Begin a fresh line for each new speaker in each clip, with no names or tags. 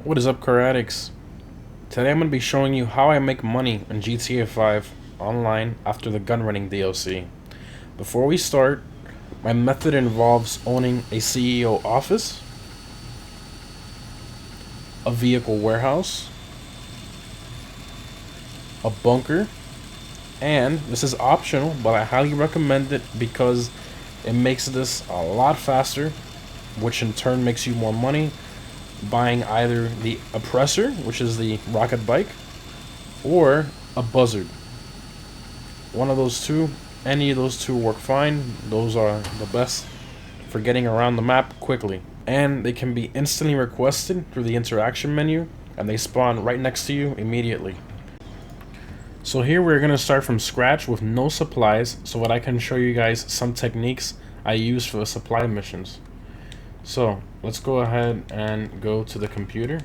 What is up, car addicts? Today I'm going to be showing you how I make money in GTA 5 online after the Gunrunning DLC. Before we start, my method involves owning a CEO office, a vehicle warehouse, a bunker, and this is optional, but I highly recommend it because it makes this a lot faster, which in turn makes you more money buying either the Oppressor, which is the rocket bike, or a Buzzard. One of those two, any of those two work fine. Those are the best for getting around the map quickly. And they can be instantly requested through the interaction menu, and they spawn right next to you immediately. So here we're going to start from scratch with no supplies, so that I can show you guys some techniques I use for the supply missions. So let's go ahead and go to the computer.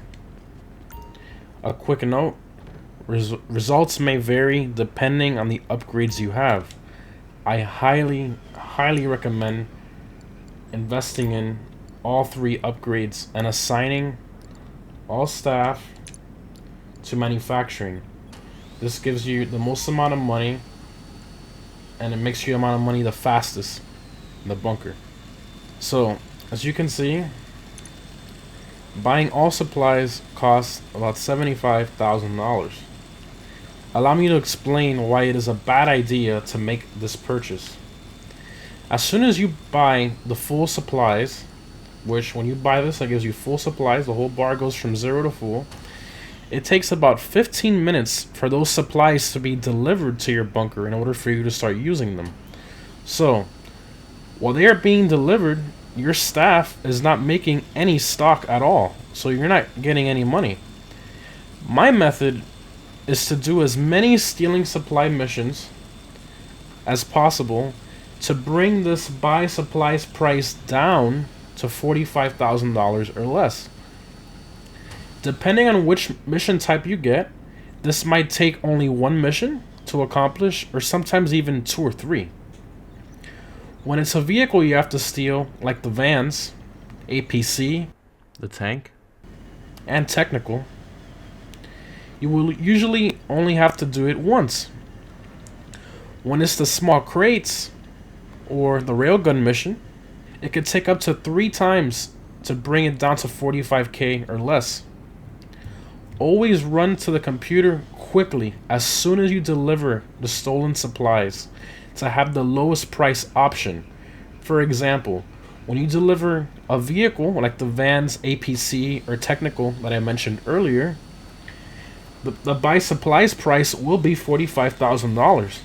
A quick note, results may vary depending on the upgrades you have. I highly recommend investing in all three upgrades and assigning all staff to manufacturing. This gives you the most amount of money, and it makes you the amount of money the fastest in the bunker. So as you can see, buying all supplies costs about $75,000. Allow me to explain why it is a bad idea to make this purchase. As soon as you buy the full supplies, which when you buy this, that gives you full supplies, the whole bar goes from 0 to full. It takes about 15 minutes for those supplies to be delivered to your bunker in order for you to start using them. So, while they are being delivered, your staff is not making any stock at all, so you're not getting any money. My method is to do as many stealing supply missions as possible to bring this buy supplies price down to $45,000 or less. Depending on which mission type you get, this might take only one mission to accomplish, or sometimes even 2 or 3. When it's a vehicle you have to steal, like the vans, APC, the tank, and technical, you will usually only have to do it once. When it's the small crates or the railgun mission, it could take up to 3 times to bring it down to 45k or less. Always run to the computer quickly as soon as you deliver the stolen supplies to have the lowest price option. For example, when you deliver a vehicle like the vans, APC, or technical that I mentioned earlier, the buy supplies price will be $45,000.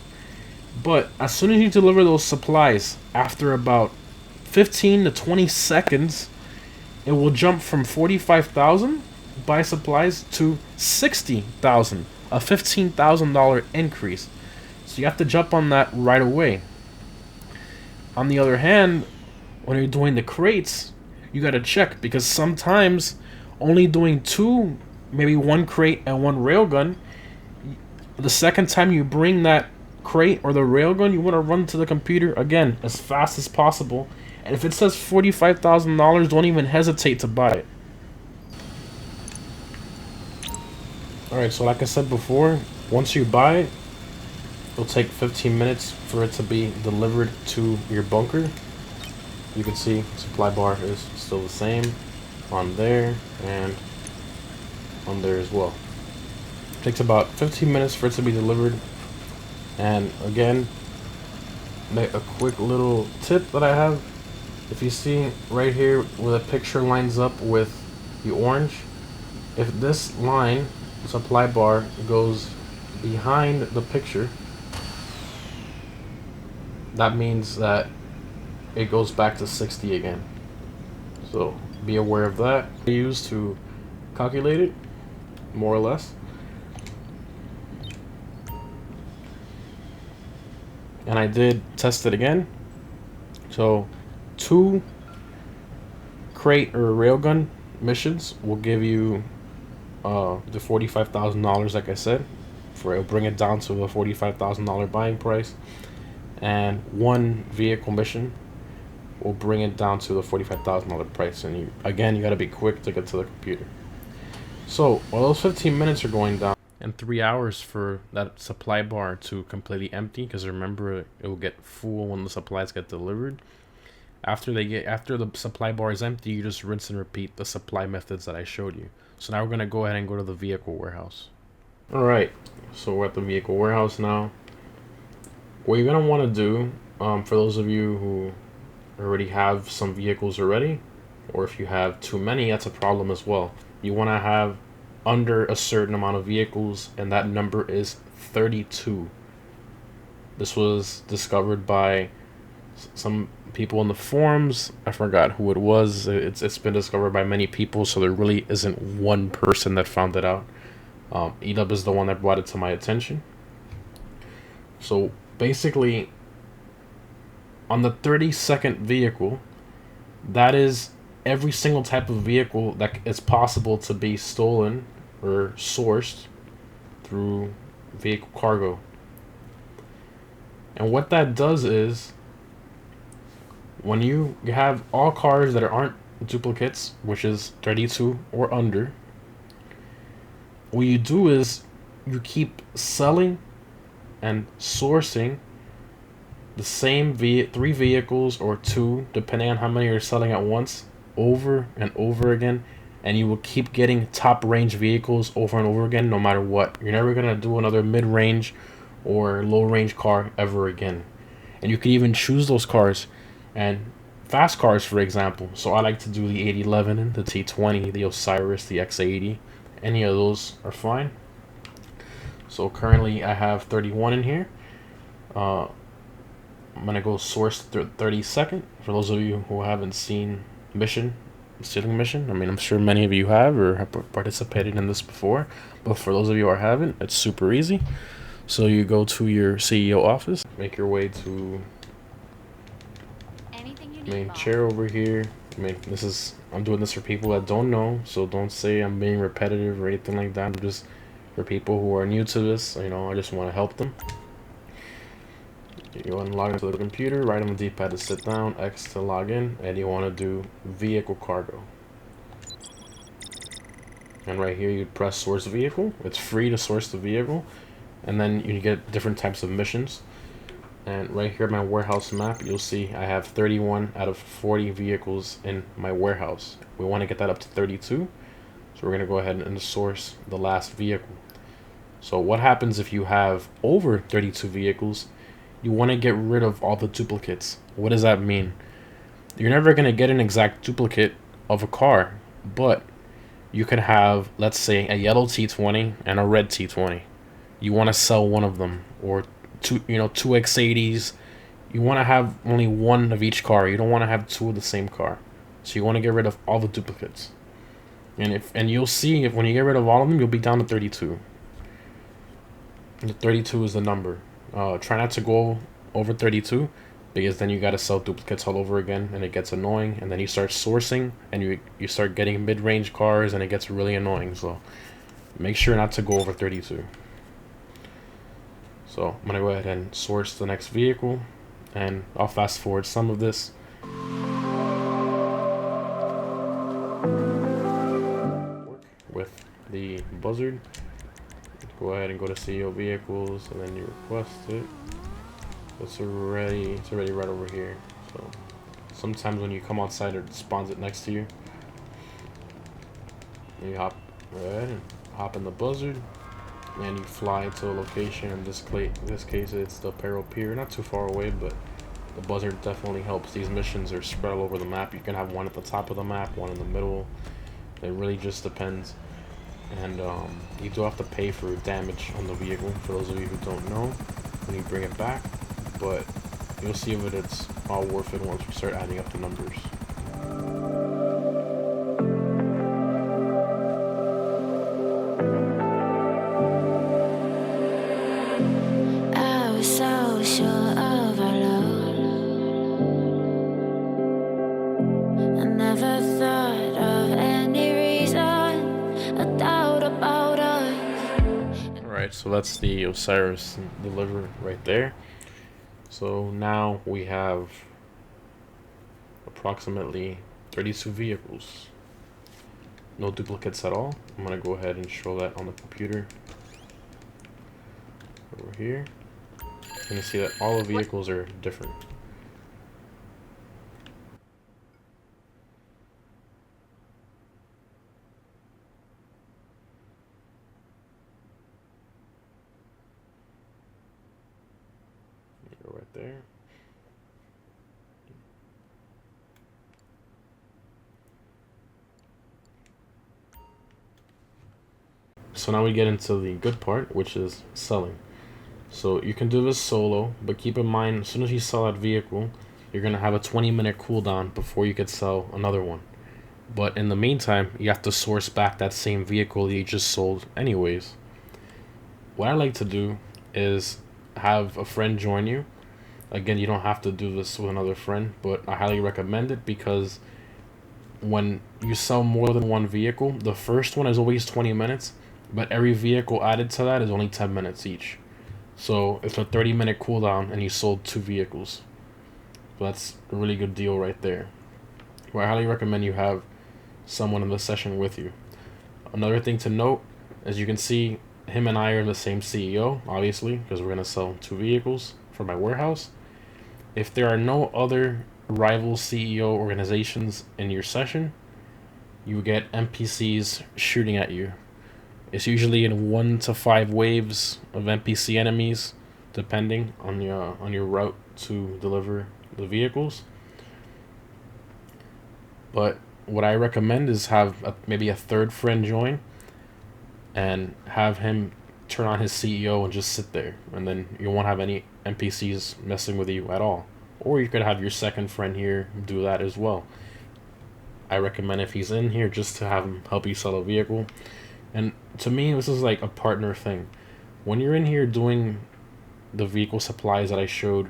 But as soon as you deliver those supplies, after about 15 to 20 seconds, it will jump from 45,000 buy supplies to 60,000, a $15,000 increase. So you have to jump on that right away. On the other hand, when you're doing the crates, you gotta check, because sometimes only doing 2, maybe 1 crate and 1 railgun, the second time you bring that crate or the railgun, you want to run to the computer again as fast as possible. And if it says $45,000, don't even hesitate to buy it. Alright, so like I said before, once you buy it, it'll take 15 minutes for it to be delivered to your bunker. You can see supply bar is still the same on there and on there as well. It takes about 15 minutes for it to be delivered. And again, a quick little tip that I have. If you see right here where the picture lines up with the orange, if this line, supply bar, goes behind the picture, that means that it goes back to 60 again. So be aware of that. I use to calculate it, more or less. And I did test it again. So 2 crate or railgun missions will give you the $45,000, like I said. It'll bring it down to a $45,000 buying price. And 1 vehicle mission will bring it down to the $45,000 price. And you gotta be quick to get to the computer. So while those 15 minutes are going down, and 3 hours for that supply bar to completely empty, because remember it will get full when the supplies get delivered. After the supply bar is empty, you just rinse and repeat the supply methods that I showed you. So now we're gonna go ahead and go to the vehicle warehouse. All right, so we're at the vehicle warehouse now. What you're gonna want to do, for those of you who already have some vehicles already, or if you have too many, that's a problem as well. You want to have under a certain amount of vehicles, and that number is 32. This was discovered by some people in the forums. I forgot who it was. It's been discovered by many people, so there really isn't one person that found it out. Edub is the one that brought it to my attention. So basically, on the 32nd vehicle, that is every single type of vehicle that is possible to be stolen or sourced through vehicle cargo. And what that does is, when you have all cars that aren't duplicates, which is 32 or under, what you do is you keep selling and sourcing the same three vehicles or two, depending on how many you're selling at once, over and over again, and you will keep getting top range vehicles over and over again, no matter what. You're never gonna do another mid range or low range car ever again. And you can even choose those cars and fast cars, for example. So I like to do the 811, the T20, the Osiris, the X80. Any of those are fine. So currently I have 31 in here. I'm gonna go source 32nd. For those of you who haven't seen stealing mission, I mean, I'm sure many of you have or have participated in this before, but for those of you who haven't, it's super easy. So you go to your CEO office, make your way to main chair over here. I mean, I'm doing this for people that don't know, so don't say I'm being repetitive or anything like that. I'm just for people who are new to this, I just want to help them. You want to log into the computer, right on the D-pad to sit down, X to log in, and you want to do vehicle cargo. And right here you press source vehicle. It's free to source the vehicle, and then you get different types of missions. And right here my warehouse map, you'll see I have 31 out of 40 vehicles in my warehouse. We want to get that up to 32, so we're going to go ahead and source the last vehicle. So what happens if you have over 32 vehicles? You want to get rid of all the duplicates. What does that mean? You're never going to get an exact duplicate of a car, but you could have, let's say, a yellow T20 and a red T20. You want to sell one of them, or two X80s. You want to have only one of each car. You don't want to have two of the same car. So you want to get rid of all the duplicates. And you'll see, if when you get rid of all of them, you'll be down to 32. And 32 is the number. Try not to go over 32, because then you got to sell duplicates all over again, and it gets annoying. And then you start sourcing, and you start getting mid-range cars, and it gets really annoying. So make sure not to go over 32. So I'm gonna go ahead and source the next vehicle, and I'll fast forward some of this. With the Buzzard, go ahead and go to CEO vehicles, and then you request it. It's already right over here. So sometimes when you come outside, it spawns it next to you. And you hop ahead and hop in the Buzzard, and you fly to a location. In this case, it's the Peril Pier, not too far away, but the Buzzard definitely helps. These missions are spread all over the map. You can have one at the top of the map, one in the middle. It really just depends. And you do have to pay for damage on the vehicle, for those of you who don't know, when you bring it back. But you'll see if it's all worth it once we start adding up the numbers. So that's the Osiris delivered right there. So now we have approximately 32 vehicles. no duplicates at all. I'm gonna go ahead and show that on the computer over here. You're gonna see that all the vehicles are different. Go right there. So now we get into the good part, which is selling. So you can do this solo, but keep in mind, as soon as you sell that vehicle, you're going to have a 20-minute cooldown before you could sell another one. But in the meantime, you have to source back that same vehicle that you just sold anyways. What I like to do is have a friend join you. Again, you don't have to do this with another friend, but I highly recommend it because when you sell more than one vehicle, the first one is always 20 minutes, but every vehicle added to that is only 10 minutes each. So it's a 30-minute cooldown and you sold 2 vehicles. So that's a really good deal right there. Well, I highly recommend you have someone in the session with you. Another thing to note, as you can see, him and I are the same CEO, obviously, because we're going to sell 2 vehicles for my warehouse. If there are no other rival CEO organizations in your session, you get NPCs shooting at you. It's usually in 1 to 5 waves of NPC enemies, depending on your route to deliver the vehicles. But what I recommend is have maybe a third friend join and have him turn on his CEO and just sit there, and then you won't have any NPCs messing with you at all. Or you could have your second friend here do that as well. I recommend if he's in here just to have him help you sell a vehicle. And to me, this is like a partner thing. When you're in here doing the vehicle supplies that I showed,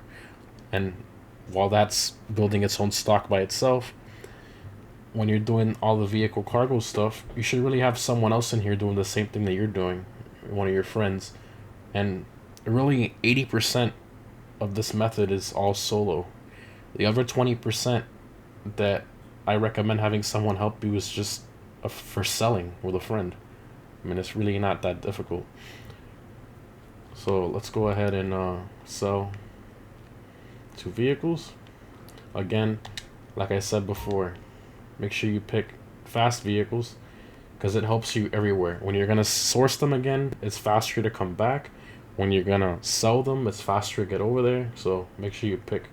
and while that's building its own stock by itself, when you're doing all the vehicle cargo stuff, you should really have someone else in here doing the same thing that you're doing, one of your friends. And really 80% of this method is all solo. The other 20% that I recommend having someone help you is just for selling with a friend. I mean, it's really not that difficult. So let's go ahead and sell 2 vehicles. Again, like I said before, make sure you pick fast vehicles because it helps you everywhere. When you're gonna source them again, it's faster to come back. When you're gonna sell them, it's faster to get over there. So make sure you pick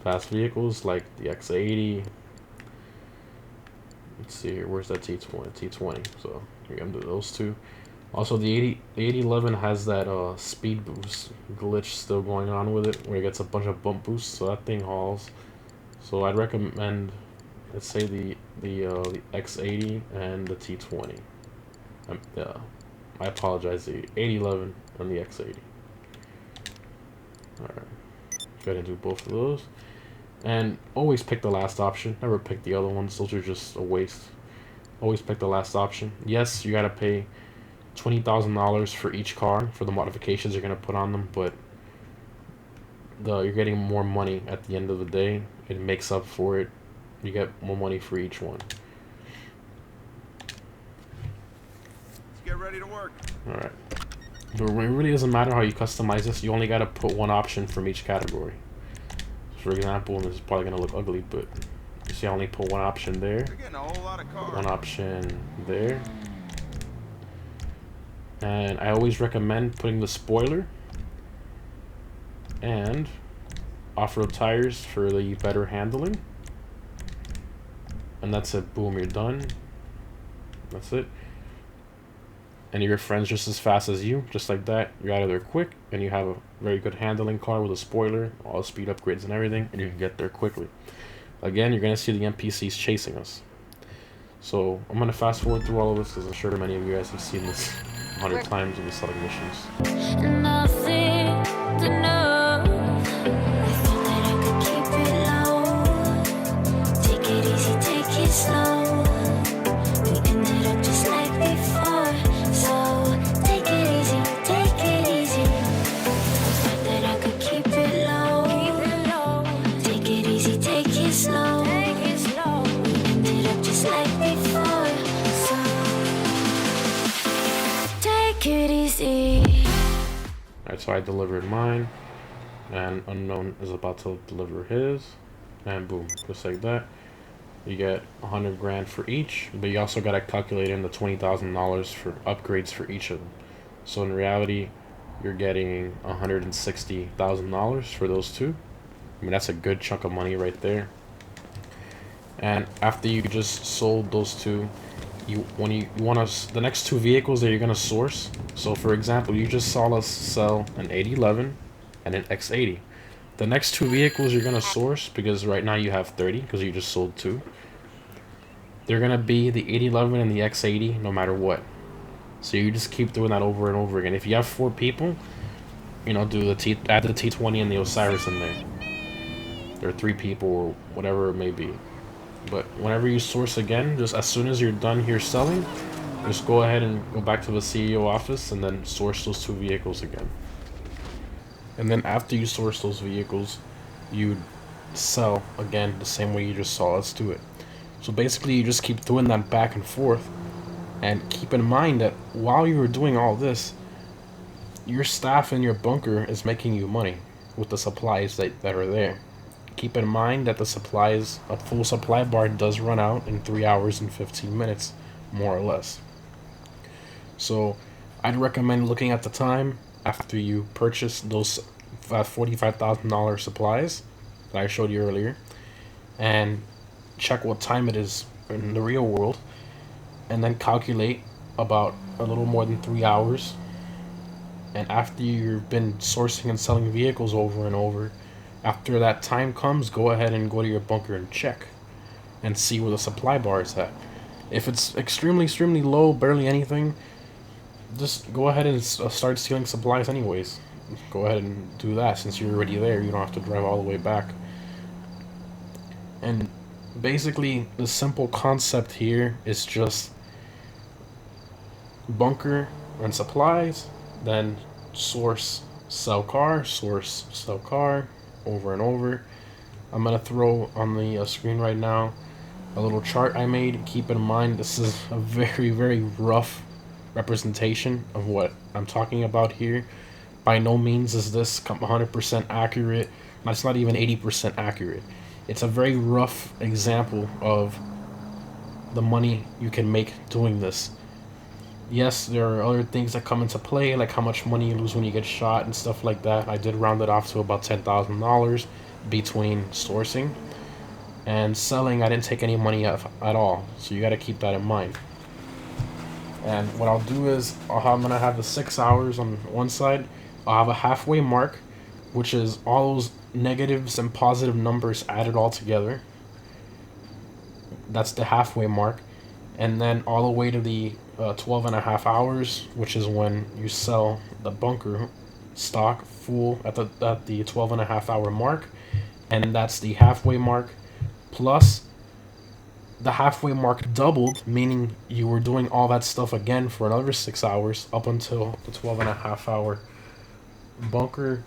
fast vehicles like the X80. Let's see here, where's that T20? So you're gonna do those 2. Also, the 8011 has that speed boost glitch still going on with it, where it gets a bunch of bump boosts, so that thing hauls. So I'd recommend, let's say the X80 and the T20. I apologize, the 8011 and the X80. All right, go ahead and do both of those. And always pick the last option. Never pick the other ones. Those are just a waste. Always pick the last option. Yes, you gotta pay $20,000 for each car for the modifications you're gonna put on them, but you're getting more money at the end of the day. It makes up for it. You get more money for each one.
Let's get ready to work.
All right. But it really doesn't matter how you customize this. You only gotta put one option from each category. For example, and this is probably gonna look ugly, but you see I only put one option there, one option there, and I always recommend putting the spoiler and off-road tires for the better handling. And that's it. Boom, you're done. That's it. And your friend's just as fast as you, just like that. You're out of there quick, and you have a very good handling car with a spoiler, all the speed upgrades and everything, and you can get there quickly. Again, you're going to see the NPCs chasing us. So I'm going to fast forward through all of this because I'm sure many of you guys have seen this 100 times in the selling missions.
Nothing to know. I thought that I could keep it low. Take it easy, take it slow. We ended up just like before. So take it easy, take it easy. I thought that I could keep it low. Take it easy, take it slow. We ended up just like before. So
Alright, so I delivered mine, and Unknown is about to deliver his, and boom, just like that. You get 100 grand for each, but you also gotta calculate in the $20,000 for upgrades for each of them. So in reality, you're getting $160,000 for those two. I mean, that's a good chunk of money right there. And after you just sold those two, you want to the next two vehicles that you're gonna source. So for example, you just saw us sell an 8011 and an X80. The next two vehicles you're gonna source, because right now you have 30 because you just sold two. They're gonna be the 8011 and the X80 no matter what. So you just keep doing that over and over again. If you have 4 people, you know, add the T20 and the Osiris in there. Or 3 people or whatever it may be. But whenever you source again, just as soon as you're done here selling, just go ahead and go back to the CEO office and then source those 2 vehicles again. And then after you source those vehicles, you sell again the same way you just saw us do it. So basically you just keep doing that back and forth, and keep in mind that while you were doing all this, your staff in your bunker is making you money with the supplies that are there. Keep in mind that the supplies, a full supply bar does run out in 3 hours and 15 minutes, more or less. So I'd recommend looking at the time after you purchase those $45,000 supplies that I showed you earlier, and check what time it is in the real world, and then calculate about a little more than 3 hours. And after you've been sourcing and selling vehicles over and over, after that time comes, go ahead and go to your bunker and check and see where the supply bar is at. If it's extremely low, barely anything, just go ahead and start stealing supplies anyways. Go ahead and do that since you're already there. You don't have to drive all the way back. And basically, the simple concept here is just bunker and supplies, then source, sell car, source, sell car, over and over. I'm gonna throw on the screen right now a little chart I made. Keep in mind this is a very rough representation of what I'm talking about here. By no means is this 100% accurate. It's not even 80% accurate. It's a very rough example of the money you can make doing this. Yes, there are other things that come into play, like how much money you lose when you get shot and stuff like that. I did round it off to about $10,000 between sourcing and selling. I didn't take any money at all, so you got to keep that in mind. And what I'll do is I'm gonna have the 6 hours on one side. I'll have a halfway mark, which is all those negatives and positive numbers added all together. That's the halfway mark. And then all the way to the 12.5 hours, which is when you sell the bunker stock full at the 12.5 hour mark. And that's the halfway mark, plus the halfway mark doubled, meaning you were doing all that stuff again for another 6 hours up until the 12.5 hour bunker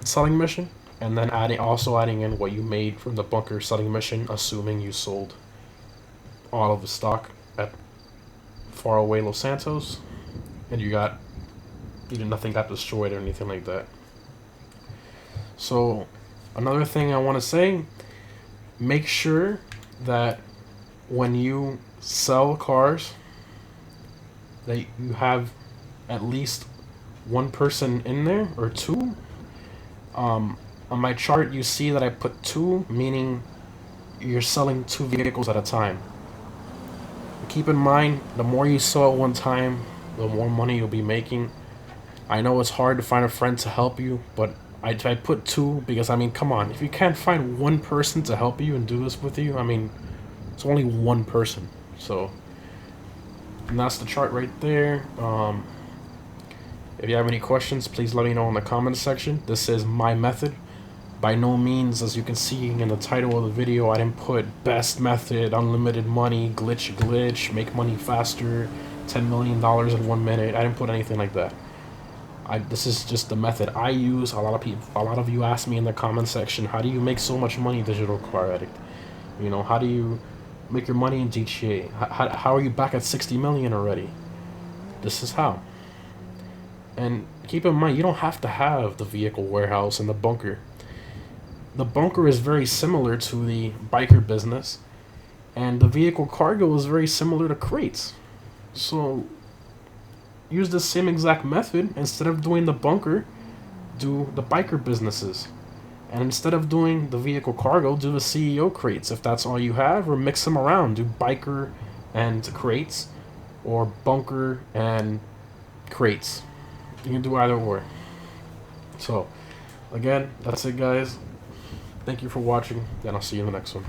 selling mission, and then also adding in what you made from the bunker selling mission, assuming you sold all of the stock at faraway Los Santos, and nothing got destroyed or anything like that. So another thing I want to say, make sure that when you sell cars that you have at least one person in there, or 2. On my chart you see that I put 2, meaning you're selling 2 vehicles at a time. Keep in mind, the more you sell at one time, the more money you'll be making. I know it's hard to find a friend to help you, but I put 2 because, I mean, come on, if you can't find one person to help you and do this with you, I mean, it's only one person. So, and that's the chart right there. If you have any questions, please let me know in the comments section. This is my method. By no means, as you can see in the title of the video, I didn't put best method, unlimited money, glitch, make money faster, $10 million in 1 minute. I didn't put anything like that. This is just the method I use. A lot of you ask me in the comment section, how do you make so much money, Digital Car Addict? You know, how do you make your money in GTA? How are you back at 60 million already? This is how. And keep in mind, you don't have to have the vehicle warehouse and the bunker. The bunker is very similar to the biker business, and the vehicle cargo is very similar to crates. So use the same exact method. Instead of doing the bunker, do the biker businesses. And instead of doing the vehicle cargo, do the CEO crates if that's all you have, or mix them around. Do biker and crates, or bunker and crates. You can do either or. So, again, that's it, guys. Thank you for watching, and I'll see you in the next one.